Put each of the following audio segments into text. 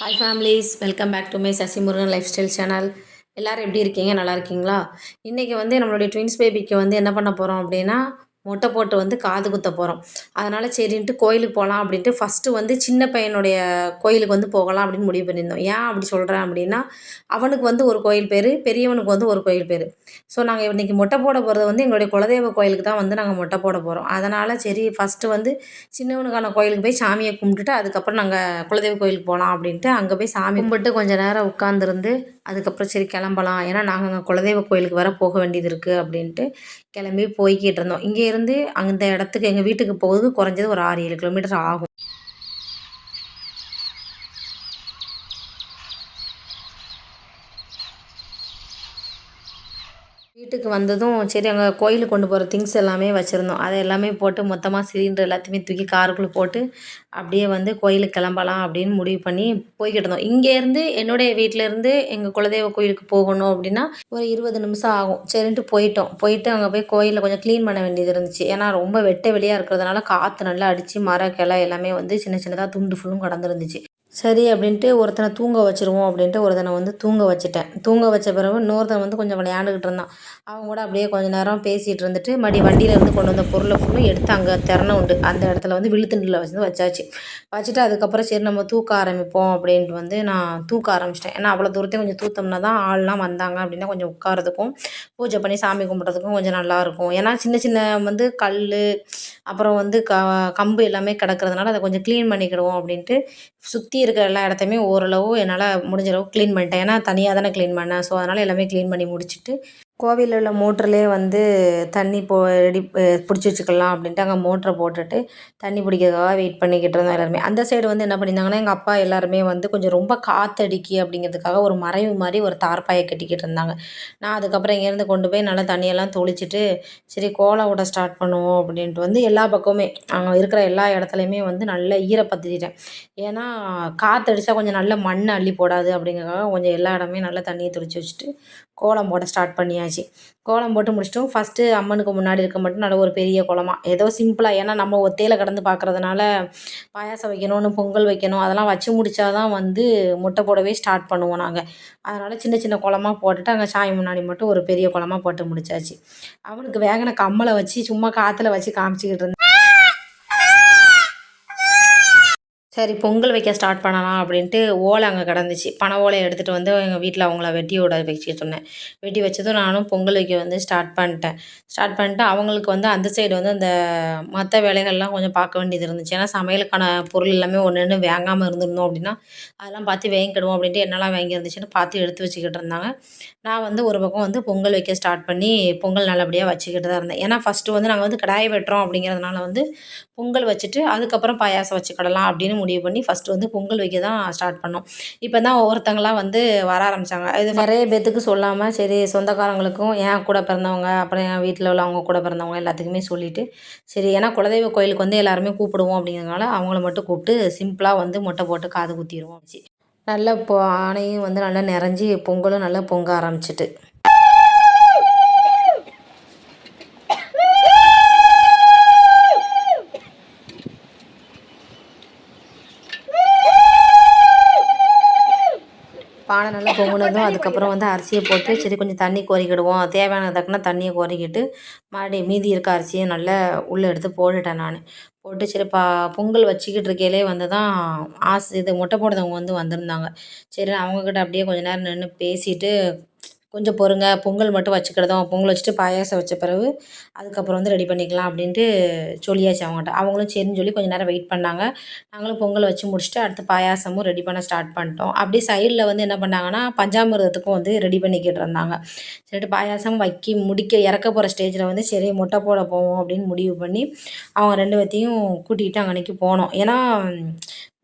Hi families, welcome back to my Sasi Murugan lifestyle channel. எல்லோரும் எப்படி இருக்கீங்க? நல்லா இருக்கீங்களா? இன்றைக்கி நம்மளுடைய ட்வின்ஸ் பேபிக்கு என்ன பண்ண போகிறோம் அப்படின்னா, மொட்டை போட்டு காது குத்த போகிறோம். அதனால் சரின்ட்டு கோயிலுக்கு போகலாம் அப்படின்ட்டு ஃபஸ்ட்டு சின்ன பையனுடைய கோயிலுக்கு போகலாம் அப்படின்னு முடிவு பண்ணியிருந்தோம். ஏன் அப்படி சொல்கிறேன் அப்படின்னா, அவனுக்கு ஒரு கோயில் பேர், பெரியவனுக்கு ஒரு கோயில் பேர். ஸோ நாங்கள் இன்றைக்கி மொட்டை போட போகிறது எங்களுடைய குலதெய்வ கோயிலுக்கு தான் நாங்கள் மொட்டை போட போகிறோம். அதனால் சரி ஃபஸ்ட்டு சின்னவனுக்கான கோயிலுக்கு போய் சாமியை கும்பிட்டுட்டு அதுக்கப்புறம் நாங்கள் குலதெய்வ கோயிலுக்கு போகலாம் அப்படின்ட்டு அங்கே போய் சாமி கும்பிட்டு கொஞ்சம் நேரம் உட்காந்துருந்து அதுக்கப்புறம் சரி கிளம்பலாம். ஏன்னா நாங்கள் அங்கே குலதெய்வ கோயிலுக்கு வர போக வேண்டியது இருக்குது அப்படின்ட்டு கிளம்பி போய்கிட்டு இருந்தோம். இங்கேருந்து அந்த இடத்துக்கு எங்கள் வீட்டுக்கு போகுது குறைஞ்சது ஒரு 6-7 கிலோமீட்டர் ஆகும். வீட்டுக்கு வந்ததும் சரி அங்கே கோயிலுக்கு கொண்டு போகிற திங்ஸ் எல்லாமே வச்சுருந்தோம். அதை எல்லாமே போட்டு மொத்தமாக சிலிண்டர் எல்லாத்தையுமே தூக்கி காருக்குள்ளே போட்டு அப்படியே கோயிலுக்கு கிளம்பலாம் அப்படின்னு முடிவு பண்ணி போய்கிட்டு இருந்தோம். இங்கேருந்து என்னுடைய வீட்டிலேருந்து எங்கள் குலதெய்வ கோயிலுக்கு போகணும் அப்படின்னா ஒரு 20 நிமிஷம் ஆகும். சரின்ட்டு போயிட்டோம். போயிட்டு அங்கே போய் கோயிலில் கொஞ்சம் க்ளீன் பண்ண வேண்டியது இருந்துச்சு. ஏன்னா ரொம்ப வெட்ட வெளியாக இருக்கிறதுனால காற்று நல்லா அடித்து மர கிளை எல்லாமே சின்ன சின்னதாக துண்டு ஃபுல்லும் கடந்துருந்துச்சு. சரி அப்படின்ட்டு ஒருத்தனை தூங்க வச்சுருவோம் அப்படின்ட்டு ஒருத்தனை தூங்க வச்சுட்டேன். தூங்க வச்ச பிறகு இன்னொருத்தன் கொஞ்சம் விளையாண்டுக்கிட்டு இருந்தான். அவங்க கூட அப்படியே கொஞ்சம் நேரம் பேசிகிட்டு இருந்துட்டு மறுபடி வண்டியிலேருந்து கொண்டு வந்த பொருளை ஃபுல்லும் எடுத்து அங்கே திறனை உண்டு அந்த இடத்துல விழுத்துண்டில் வச்சாச்சு. வச்சுட்டு அதுக்கப்புறம் சரி நம்ம தூக்க ஆரம்பிப்போம் அப்படின்ட்டு நான் தூக்க ஆரம்பிச்சிட்டேன். ஏன்னா அவ்வளோ தூரத்தையும் கொஞ்சம் தூத்தோம்னா தான் ஆள்லாம் வந்தாங்க அப்படின்னா கொஞ்சம் உட்காரதுக்கும் பூஜை பண்ணி சாமி கும்பிட்றதுக்கும் கொஞ்சம் நல்லாயிருக்கும். ஏன்னா சின்ன சின்ன கல் அப்புறம் கம்பு எல்லாமே கிடக்கிறதுனால அதை கொஞ்சம் க்ளீன் பண்ணிக்கிடுவோம் அப்படின்ட்டு சுற்றி இருக்கிற எல்லா இடத்தையுமே ஓரளவு என்னால் முடிஞ்ச அளவுக்கு க்ளீன் பண்ணிட்டேன். ஏன்னா தனியாக தானே க்ளீன் பண்ணேன். ஸோ அதனால் எல்லாமே க்ளீன் பண்ணி முடிச்சுட்டு கோவிலில் உள்ள மோட்டர்லேயே தண்ணி ரெடி பிடிச்சி வச்சுக்கலாம் அப்படின்ட்டு அங்கே மோட்டரை போட்டுட்டு தண்ணி பிடிக்கிறதுக்காக வெயிட் பண்ணிக்கிட்டு இருந்தோம் எல்லாருமே. அந்த சைடு என்ன பண்ணியிருந்தாங்கன்னா எங்கள் அப்பா எல்லாருமே கொஞ்சம் ரொம்ப காற்றடிக்கி அப்படிங்கிறதுக்காக ஒரு மறைவு மாதிரி ஒரு தார்ப்பாயை கட்டிக்கிட்டு இருந்தாங்க. நான் அதுக்கப்புறம் இங்கேருந்து கொண்டு போய் நல்லா தண்ணியெல்லாம் தொளிச்சிட்டு சரி கோலம் விட ஸ்டார்ட் பண்ணுவோம் அப்படின்ட்டு எல்லா பக்கமுமே அங்கே இருக்கிற எல்லா இடத்துலையுமே நல்லா ஈரப்படுத்திட்டேன். ஏன்னா காற்றடிச்சா கொஞ்சம் நல்ல மண் அள்ளி போடாது அப்படிங்கிறதுக்காக கொஞ்சம் எல்லா இடமே நல்லா தண்ணியை தெளித்து வச்சுட்டு கோலம் போட ஸ்டார்ட் பண்ணியாச்சு. கோலம் போட்டு முடிச்சிட்டோம். ஃபஸ்ட்டு அம்மனுக்கு முன்னாடி இருக்க மட்டும் நல்ல ஒரு பெரிய கோலமா ஏதோ சிம்பிளாக, ஏன்னா நம்ம ஒத்தையில் கடந்து பார்க்குறதுனால பாயாசம் வைக்கணும், பொங்கல் வைக்கணும், அதெல்லாம் வச்சு முடித்தா தான் முட்டை போடவே ஸ்டார்ட் பண்ணுவோம் நாங்கள். அதனால் சின்ன சின்ன கோலமாக போட்டுட்டு அங்கே சாமி முன்னாடி மட்டும் ஒரு பெரிய கோலமாக போட்டு முடிச்சாச்சு. அவனுக்கு வேகன கம்மலை வச்சு சும்மா காற்றுல வச்சு காமிச்சிக்கிட்டு இருந்தேன். சரி பொங்கல் வைக்க ஸ்டார்ட் பண்ணலாம் அப்படின்ட்டு ஓலை அங்கே கிடந்துச்சு. பனை ஓலையை எடுத்துகிட்டு எங்கள் வீட்டில் அவங்கள வெட்டி விட வச்சுக்க சொன்னேன். வெட்டி வச்சதும் நானும் பொங்கல் வைக்க ஸ்டார்ட் பண்ணிட்டேன். ஸ்டார்ட் பண்ணிட்டு அவங்களுக்கு அந்த சைடு அந்த மற்ற வேலைகள்லாம் கொஞ்சம் பார்க்க வேண்டியது இருந்துச்சு. ஏன்னா சமையலுக்கான பொருள் எல்லாமே ஒன்று ஒன்று வாங்காமல் இருந்திருந்தோம் அப்படின்னா அதெல்லாம் பார்த்து வாங்கிக்கிடுவோம் அப்படின்ட்டு என்னெல்லாம் வாங்கி இருந்துச்சுன்னு பார்த்து எடுத்து வச்சுக்கிட்டு இருந்தாங்க. நான் ஒரு பக்கம் பொங்கல் வைக்க ஸ்டார்ட் பண்ணி பொங்கல் நல்லபடியாக வச்சுக்கிட்டு தான் இருந்தேன். ஏன்னா ஃபஸ்ட்டு நாங்கள் கடாயை வெட்டுறோம் அப்படிங்கிறதுனால பொங்கல் வச்சுட்டு அதுக்கப்புறம் பாயாசம் வச்சுக்கிடலாம் அப்படின்னு முடிவு பண்ணி ஃபஸ்ட்டு பொங்கல் வைக்க தான் ஸ்டார்ட் பண்ணோம். இப்போ தான் ஒவ்வொருத்தங்களாம் வர ஆரம்பித்தாங்க. இது நிறைய பேத்துக்கு சொல்லாமல் சரி சொந்தக்காரங்களுக்கும் என் கூட பிறந்தவங்க அப்புறம் என் வீட்டில் உள்ளவங்க கூட பிறந்தவங்க எல்லாத்துக்குமே சொல்லிவிட்டு சரி ஏன்னா குலதெய்வ கோயிலுக்கு எல்லாருமே கூப்பிடுவோம் அப்படிங்கிறதுனால அவங்கள மட்டும் கூப்பிட்டு சிம்பிளாக மொட்டை போட்டு காது குத்திடுவோம். நல்லா பானையும் நல்லா நிறைஞ்சி பொங்கலும் நல்லா பொங்க ஆரம்பிச்சிட்டு பானை நல்லா பொங்குனதும் அதுக்கப்புறம் அரிசியை போட்டு சரி கொஞ்சம் தண்ணி கோரிக்கிடுவோம். தேவையான தக்குனா தண்ணியை கோரிக்கிட்டு மறுபடியும் மீதி இருக்க அரிசியை நல்லா உள்ளே எடுத்து போட்டுட்டேன் நான். போட்டு சரி பொங்கல் வச்சுக்கிட்டு இருக்கையிலே தான் இது மொட்டை போடுறவங்க வந்திருந்தாங்க. சரி அவங்கக்கிட்ட அப்படியே கொஞ்ச நேரம் நின்று பேசிட்டு கொஞ்சம் பொறுங்க, பொங்கல் மட்டும் வச்சுக்கிடுதோம், பொங்கல் வச்சுட்டு பாயாசம் வச்ச பிறகு அதுக்கப்புறம் ரெடி பண்ணிக்கலாம் அப்படின்ட்டு சொல்லியாச்சு அவங்ககிட்ட. அவங்களும் சரின்னு சொல்லி கொஞ்சம் நேரம் வெயிட் பண்ணாங்க. நாங்களும் பொங்கல் வச்சு முடிச்சுட்டு அடுத்து பாயாசமும் ரெடி பண்ண ஸ்டார்ட் பண்ணிட்டோம். அப்படியே சைடில் என்ன பண்ணாங்கன்னா பஞ்சாமிர்தத்துக்கும் ரெடி பண்ணிக்கிட்டு இருந்தாங்க. சரிட்டு பாயாசம் முடிக்க இறக்க போகிற ஸ்டேஜில் சரி மொட்டை போட போவோம் அப்படின்னு முடிவு பண்ணி அவங்க 2 பேத்தையும் கூட்டிகிட்டு அங்கனைக்கு போனோம். ஏன்னா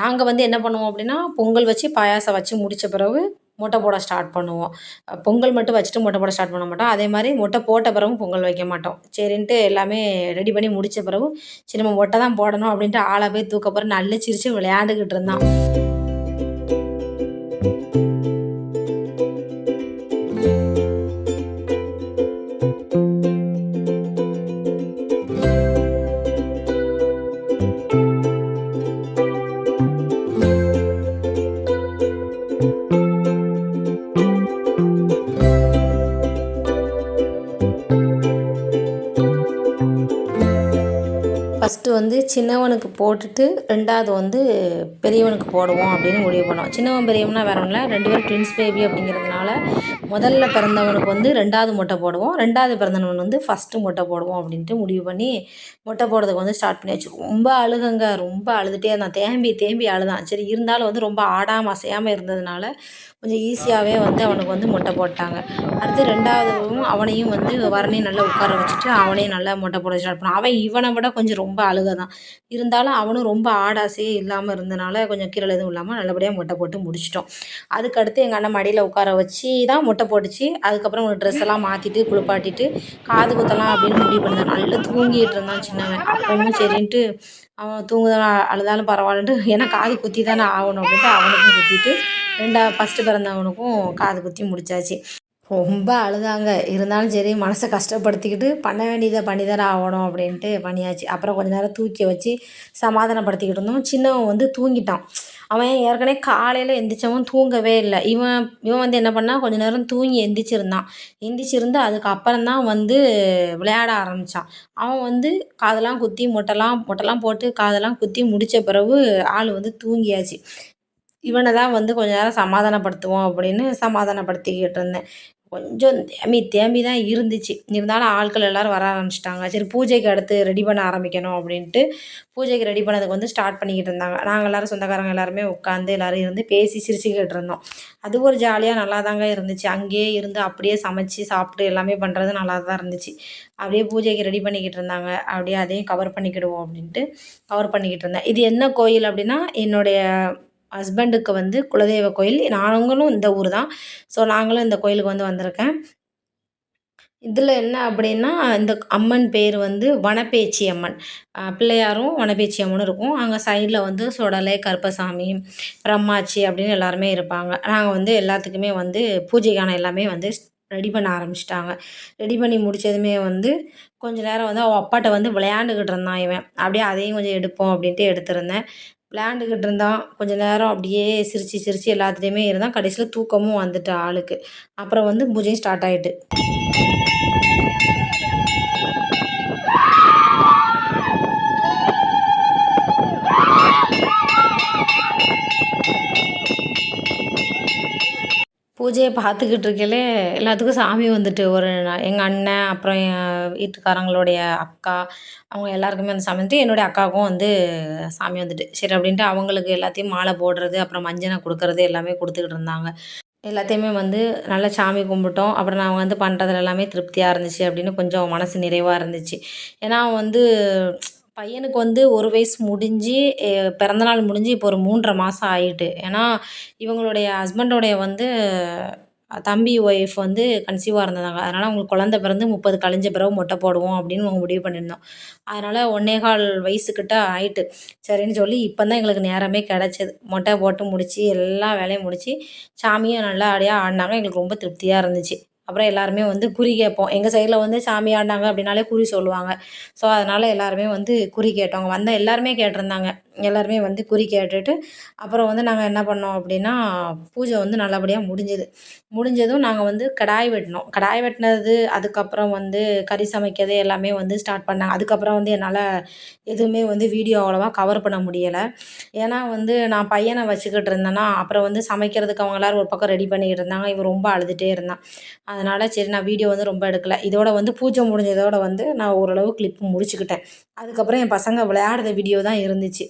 நாங்கள் என்ன பண்ணுவோம் அப்படின்னா பொங்கல் வச்சு பாயாசம் வச்சு முடித்த பிறகு மொட்டை போட ஸ்டார்ட் பண்ணுவோம். பொங்கல் மட்டும் வச்சுட்டு மொட்டை போட ஸ்டார்ட் பண்ண மாட்டோம். அதே மாதிரி மொட்டை போட்ட பிறகும் பொங்கல் வைக்க மாட்டோம். சரின்ட்டு எல்லாமே ரெடி பண்ணி முடித்த பிறகு சரி நம்ம மொட்டை தான் போடணும் அப்படின்ட்டு ஆளை போய் தூக்க போகிற நல்லா சிரித்து விளையாண்டுக்கிட்டு இருந்தான். ஃபஸ்ட்டு வந்து சின்னவனுக்கு போட்டுட்டு 2வது வந்து பெரியவனுக்கு போடுவோம் அப்படின்னு முடிவு பண்ணோம். சின்னவன் பெரியவன்னா வேற ஒன்றும் இல்ல, 2 பேரும் ட்வின்ஸ் பேபி அப்படிங்கிறதுனால முதல்ல பிறந்தவனுக்கு வந்து 2வது மொட்டை போடுவோம். 2வது பிறந்தவனுக்கு வந்து ஃபஸ்ட்டு மொட்டை போடுவோம் அப்படின்ட்டு முடிவு பண்ணி மொட்டை போடுறதுக்கு வந்து ஸ்டார்ட் பண்ணியாச்சு. ரொம்ப அழுகங்க, ரொம்ப அழுதுகிட்டே இருந்தான். தேம்பி தேம்பி அழுதான். சரி இருந்தாலும் வந்து ரொம்ப ஆடாமல் அசையாமல் இருந்ததுனால கொஞ்சம் ஈஸியாகவே வந்து அவனுக்கு வந்து மொட்டை போட்டாங்க. அடுத்து 2வதும் அவனையும் வந்து வரனையும் நல்லா உட்கார வச்சுட்டு அவனையும் நல்லா மொட்டை போட ஸ்டார்ட் பண்ணான். அவன் இவனை விட கொஞ்சம் ரொம்ப அழுக தான். இருந்தாலும் அவனும் ரொம்ப ஆடாசையே இல்லாமல் இருந்தனால கொஞ்சம் கீறல் எதுவும் இல்லாமல் நல்லபடியாக மொட்டை போட்டு முடிச்சிட்டோம். அதுக்கடுத்து எங்கள் அண்ணன் மடியில் உட்கார வச்சு தான் மொட்டை போட்டுச்சு. அதுக்கப்புறம் அவனுக்கு ட்ரெஸ் எல்லாம் மாற்றிட்டு குளிப்பாட்டிட்டு காது குத்தலாம் அப்படின்னு முடிவு பண்ணியிருந்தேன். நல்லா தூங்கிட்டு இருந்தான் சின்னவன். அப்பவும் சரின்ட்டு அவன் தூங்குதான் அழுதாலும் பரவாயில்லன்ட்டு ஏன்னா காது குத்தி தானே ஆகணும் அப்படின்ட்டு அவனுக்கும் குத்திட்டு ஃபஸ்ட்டு பிறந்தவனுக்கும் காது குத்தி முடிச்சாச்சு. ரொம்ப அழுதாங்க. இருந்தாலும் சரி மனசை கஷ்டப்படுத்திக்கிட்டு பண்ண வேண்டியதை பண்ணி தானே ஆகணும் அப்படின்ட்டு பண்ணியாச்சு. அப்புறம் கொஞ்ச நேரம் தூக்கி வச்சு சமாதானப்படுத்திக்கிட்டு இருந்தோம். சின்னவன் வந்து தூங்கிட்டான். அவன் ஏற்கனவே காலையில் எந்திரிச்சவன் தூங்கவே இல்லை. இவன் இவன் வந்து என்ன பண்ணான், கொஞ்ச நேரம் தூங்கி எந்திரிச்சிருந்தான். எந்திரிச்சிருந்து அதுக்கப்புறம் தான் வந்து விளையாட ஆரம்பித்தான். அவன் வந்து காதெல்லாம் குத்தி மொட்டைலாம் போட்டு காதெல்லாம் குத்தி முடித்த பிறகு ஆள் வந்து தூங்கியாச்சு. இவனை தான் வந்து கொஞ்ச நேரம் சமாதானப்படுத்துவோம் அப்படின்னு சமாதானப்படுத்திக்கிட்டு இருந்தேன். கொஞ்சம் தேம்பி தேம்பி தான் இருந்துச்சு. இருந்தாலும் ஆட்கள் எல்லோரும் வர ஆரம்பிச்சிட்டாங்க. சரி பூஜைக்கு அடுத்து ரெடி பண்ண ஆரம்பிக்கணும் அப்படின்ட்டு பூஜைக்கு ரெடி பண்ணதுக்கு வந்து ஸ்டார்ட் பண்ணிக்கிட்டு இருந்தாங்க. நாங்கள் எல்லோரும் சொந்தக்காரங்க எல்லாருமே உட்காந்து எல்லோரும் இருந்து பேசி சிரிச்சுக்கிட்டு இருந்தோம். அது ஒரு ஜாலியாக நல்லா தாங்க இருந்துச்சு. அங்கேயே இருந்து அப்படியே சமைச்சு சாப்பிட்டு எல்லாமே பண்ணுறது நல்லா தான் இருந்துச்சு. அப்படியே பூஜைக்கு ரெடி பண்ணிக்கிட்டு இருந்தாங்க. அப்படியே அதையும் கவர் பண்ணிக்கிடுவோம் அப்படின்ட்டு கவர் பண்ணிக்கிட்டு இருந்தேன். இது என்ன கோயில் அப்படின்னா, என்னுடைய ஹஸ்பண்டுக்கு வந்து குலதெய்வ கோயில். நாங்களும் இந்த ஊர் தான். ஸோ நாங்களும் இந்த கோயிலுக்கு வந்து வந்திருக்கேன். இதில என்ன அப்படின்னா, இந்த அம்மன் பேர் வந்து வனப்பேச்சி அம்மன். பிள்ளையாரும் வனப்பேச்சி அம்மனும் இருக்கும். அங்கே சைடில் வந்து சுடலை, கருப்பசாமி, பிரம்மாச்சி அப்படின்னு எல்லாருமே இருப்பாங்க. நாங்கள் வந்து எல்லாத்துக்குமே வந்து பூஜைக்கான எல்லாமே வந்து ரெடி பண்ண ஆரம்பிச்சுட்டாங்க. ரெடி பண்ணி முடிச்சதுமே வந்து கொஞ்ச நேரம் வந்து அவன் அப்பாட்ட வந்து விளையாண்டுக்கிட்டு இருந்தான் இவன். அப்படியே அதையும் கொஞ்சம் எடுப்போம் அப்படின்ட்டு எடுத்திருந்தேன். விளையாண்டுக்கிட்டு இருந்தான். கொஞ்ச நேரம் அப்படியே சிரிச்சு சிரிச்சு எல்லாத்துட்டையுமே இருந்தான். கடைசியில தூக்கமும் வந்துட்டு ஆளுக்கு. அப்புறம் வந்து பூஜையும் ஸ்டார்ட் ஆயிட்டு. பூஜைய பார்த்துக்கிட்டு இருக்கையிலே எல்லாத்துக்கும் சாமி வந்துட்டு ஒரு எங்கள் அண்ணன், அப்புறம் என் வீட்டுக்காரங்களுடைய அக்கா, அவங்க எல்லாருக்குமே அந்த சாமி வந்துட்டு, என்னுடைய அக்காவுக்கும் வந்து சாமி வந்துட்டு. சரி அப்படின்ட்டு அவங்களுக்கு எல்லாத்தையும் மாலை போடுறது, அப்புறம் மஞ்சனம் கொடுக்கறது எல்லாமே கொடுத்துக்கிட்டு இருந்தாங்க. எல்லாத்தையுமே வந்து நல்லா சாமி கும்பிட்டோம். அப்புறம் நான் வந்து பண்ணுறதுல எல்லாமே திருப்தியாக இருந்துச்சு அப்படின்னு கொஞ்சம் மனசு நிறைவா இருந்துச்சு. ஏன்னா வந்து பையனுக்கு வந்து 1 வயசு முடிஞ்சு பிறந்தநாள் முடிஞ்சு இப்போ ஒரு 3 1/2 மாதம் ஆயிட்டு. ஏன்னா இவங்களுடைய ஹஸ்பண்டோடைய வந்து தம்பி ஒய்ஃப் வந்து கன்சீவாக இருந்ததாங்க. அதனால் அவங்களுக்கு குழந்த பிறந்து 30 கழிஞ்ச பிறகு மொட்டை போடுவோம் அப்படின்னு நாங்கள் முடிவு பண்ணியிருந்தோம். அதனால் 1 1/4 வயசுக்கிட்ட ஆயிட்டு. சரின்னு சொல்லி இப்போ தான் எங்களுக்கு நேரமே கிடச்சது. மொட்டை போட்டு முடிச்சு எல்லா வேலையும் முடிச்சு சாமியும் நல்லபடியா ஆடுனாங்க. எங்களுக்கு ரொம்ப திருப்தியாக இருந்துச்சு. அப்புறம் எல்லாருமே வந்து குறி கேட்போம். எங்கள் சைடில் வந்து சாமி ஆடுனாங்க அப்படின்னாலே குறி சொல்லுவாங்க. ஸோ அதனால் எல்லாருமே வந்து குறி கேட்டோங்க. வந்த எல்லாருமே கேட்டிருந்தாங்க. எல்லாருமே வந்து குறி கேட்டுட்டு அப்புறம் வந்து நாங்கள் என்ன பண்ணோம் அப்படின்னா, பூஜை வந்து நல்லபடியாக முடிஞ்சுது. முடிஞ்சதும் நாங்கள் வந்து கடாய் வெட்டினோம். கடாய் வெட்டினது அதுக்கப்புறம் வந்து கறி சமைக்கிறது எல்லாமே வந்து ஸ்டார்ட் பண்ணாங்க. அதுக்கப்புறம் வந்து என்னால் எதுவுமே வந்து வீடியோ அவ்வளோவா கவர் பண்ண முடியலை. ஏன்னா வந்து நான் பையனை வச்சுக்கிட்டு இருந்தேன்னா, அப்புறம் வந்து சமைக்கிறதுக்கு அவங்க எல்லோரும் ஒரு பக்கம் ரெடி பண்ணிக்கிட்டு இருந்தாங்க. இவன் ரொம்ப அழுதுகிட்டே இருந்தான். அதனால் சரி நான் வீடியோ வந்து ரொம்ப எடுக்கல. இதோட வந்து பூஜை முடிஞ்சதோட வந்து நான் ஓரளவு கிளிப்பு முடிச்சுக்கிட்டேன். அதுக்கப்புறம் என் பசங்க விளையாடுற வீடியோ தான் இருந்துச்சு.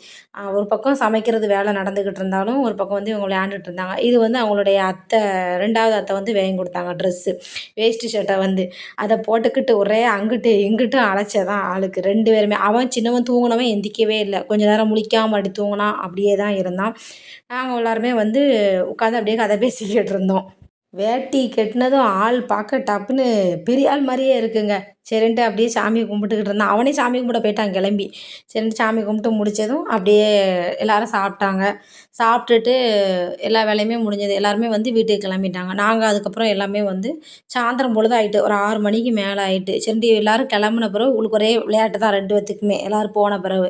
ஒரு பக்கம் சமைக்கிறது வேலை நடந்துக்கிட்டு இருந்தாலும், ஒரு பக்கம் வந்து இவங்க விளையாண்டுட்டு இருந்தாங்க. இது வந்து அவங்களுடைய அத்தை 2வது அத்தை வந்து வாங்கி கொடுத்தாங்க ட்ரெஸ்ஸு. வேஷ்டி சட்டை வந்து. அத போட்டுக்கிட்டு ஒரே அங்கிட்டு இங்கிட்டும் அலைச்சதான் ஆளுக்கு 2 பேருமே. அவன் சின்னவன் தூங்குனவன் எந்திரிக்கவே இல்ல. கொஞ்ச நேரம் முழிக்காம அப்படி தூங்குனான். அப்படியே தான் இருந்தான். நாங்க எல்லாருமே வந்து உட்காந்து அப்படியே கதை பேசிக்கிட்டு இருந்தோம். வேட்டி கட்டினதும் ஆள் பார்க்க டப்புன்னு பெரிய ஆள் மாதிரியே இருக்குங்க. சரின்ட்டு அப்படியே சாமியை கும்பிட்டுக்கிட்டு இருந்தான். அவனே சாமி கும்பிட போயிட்டான் கிளம்பி. சரின்ட்டு சாமி கும்பிட்டு முடித்ததும் அப்படியே எல்லோரும் சாப்பிட்டாங்க. சாப்பிட்டுட்டு எல்லா வேலையுமே முடிஞ்சது. எல்லாருமே வந்து வீட்டுக்கு கிளம்பிட்டாங்க. நாங்கள் அதுக்கப்புறம் எல்லாமே வந்து சாயந்தரம் பொழுது ஆயிட்டு. ஒரு 6 மணிக்கு மேலே ஆயிட்டு. சரின்ட்டு எல்லோரும் கிளம்புன பிறகு உங்களுக்கு ஒரே விளையாட்டு தான் 2 பேத்துக்குமே. எல்லோரும் போன பிறகு.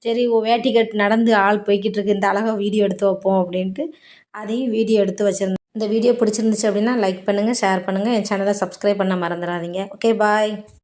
சரி வேட்டி கட்டு நடந்து ஆள் போய்க்கிட்டு இருக்கு. இந்த அழகா வீடியோ எடுத்து வைப்போம் அப்படின்ட்டு அதையும் வீடியோ எடுத்து வச்சிருந்தேன். இந்த வீடியோ பிடிச்சிருந்துச்சு அப்படின்னா லைக் பண்ணுங்கள், ஷேர் பண்ணுங்கள். என் சேனலை சப்ஸ்கிரைப் பண்ண மறந்துடாதீங்க. Okay bye.